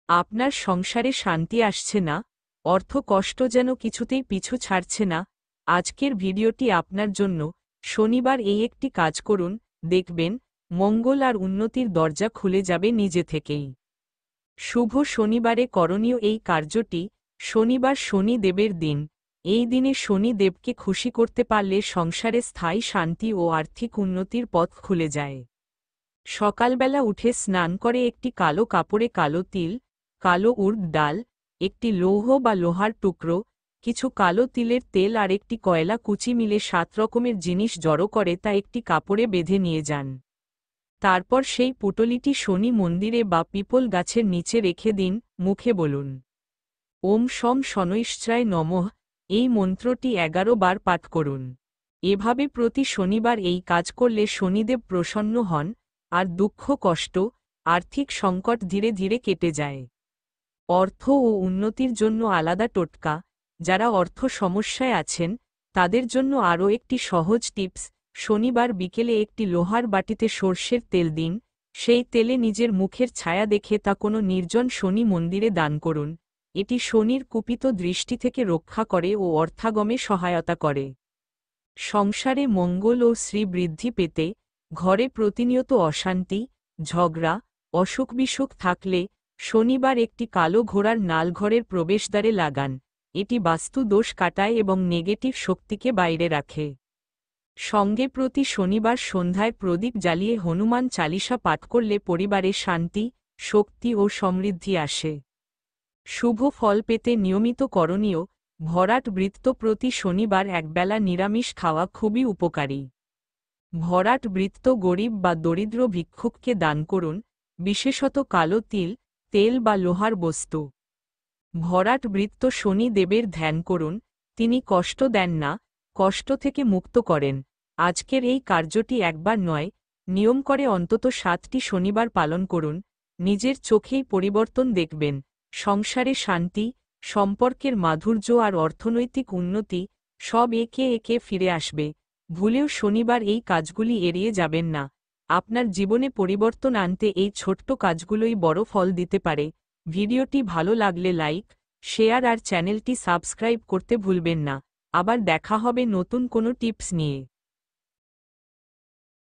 আপনার সংসারে শান্তি আসছে না, অর্থ কষ্ট যেন কিছুতেই পিছু ছাড়ছে না, আজকের ভিডিওটি আপনার জন্য। শনিবার এই একটি কাজ করুন, দেখবেন মঙ্গল আর উন্নতির দরজা খুলে যাবে নিজে থেকেই। শুভ শনিবারে করণীয় এই কার্যটি। শনিবার শনি দেবের দিন। এই দিনে শনি দেবকে খুশি করতে পারলে সংসারে স্থায়ী শান্তি ও আর্থিক উন্নতির পথ খুলে যায়। সকালবেলা উঠে স্নান করে একটি কালো কাপড়ে কালো তিল, কালো উর্দ ডাল, একটি লৌহ বা লোহার টুকরো, কিছু কালো তিলের তেল আর একটি কয়লা কুচি মিলে 7 রকমের জিনিস জড়ো করে তা একটি কাপড়ে বেঁধে নিয়ে যান। তারপর সেই পুটলিটি শনি মন্দিরে বা পিপল গাছের নিচে রেখে দিন, মুখে বলুন, ওম শম শনৈশ্চরায় নমঃ। এই মন্ত্রটি 11 বার পাঠ করুন। এভাবে প্রতি শনিবার এই কাজ করলে শনিদেব প্রসন্ন হন, আর দুঃখ কষ্ট, আর্থিক সংকট ধীরে ধীরে কেটে যায়। অর্থ ও উন্নতির জন্য আলাদা টোটকা। যারা অর্থ সমস্যায় আছেন তাদের জন্য আরও একটি সহজ টিপস। শনিবার বিকেলে একটি লোহার বাটিতে সর্ষের তেল দিন, সেই তেলে নিজের মুখের ছায়া দেখে তা কোনো নির্জন শনি মন্দিরে দান করুন। এটি শনির কুপিত দৃষ্টি থেকে রক্ষা করে ও অর্থাগমে সহায়তা করে। সংসারে মঙ্গল ও শ্রীবৃদ্ধি পেতে, ঘরে প্রতিনিয়ত অশান্তি, ঝগড়া, অসুখ বিসুখ থাকলে শনিবার একটি কালো ঘোড়ার নাল ঘরের প্রবেশদ্বারে লাগান। এটি বাস্তু দোষ কাটায় এবং নেগেটিভ শক্তিকে বাইরে রাখে। সঙ্গে প্রতি শনিবার সন্ধ্যায় প্রদীপ জ্বালিয়ে হনুমান চালিসা পাঠ করলে পরিবারে শান্তি, শক্তি ও সমৃদ্ধি আসে। শুভ ফল পেতে নিয়মিত করণীয়। ভরাট বৃত্ত প্রতি শনিবার একবেলা নিরামিষ খাওয়া খুবই উপকারী। ভরাট বৃত্ত গরিব বা দরিদ্র ভিক্ষুককে দান করুন, বিশেষত কালো তিল, তেল বা লোহার বস্তু। ভরাট বৃত্ত শনি দেবের ধ্যান করুন, তিনি কষ্ট দেন না, কষ্ট থেকে মুক্ত করেন। আজকের এই কার্যটি একবার নয়, নিয়ম করে অন্তত 7টি শনিবার পালন করুন। নিজের চোখেই পরিবর্তন দেখবেন। সংসারে শান্তি, সম্পর্কের মাধুর্য আর অর্থনৈতিক উন্নতি সব একে একে ফিরে আসবে। ভুলেও শনিবার এই কাজগুলি এড়িয়ে যাবেন না। আপনার জীবনে পরিবর্তন আনতে এই ছোট্ট কাজগুলোই বড় ফল দিতে পারে। ভিডিওটি ভালো লাগলে লাইক, শেয়ার আর চ্যানেলটি সাবস্ক্রাইব করতে ভুলবেন না। আবার দেখা হবে নতুন কোনো টিপস নিয়ে।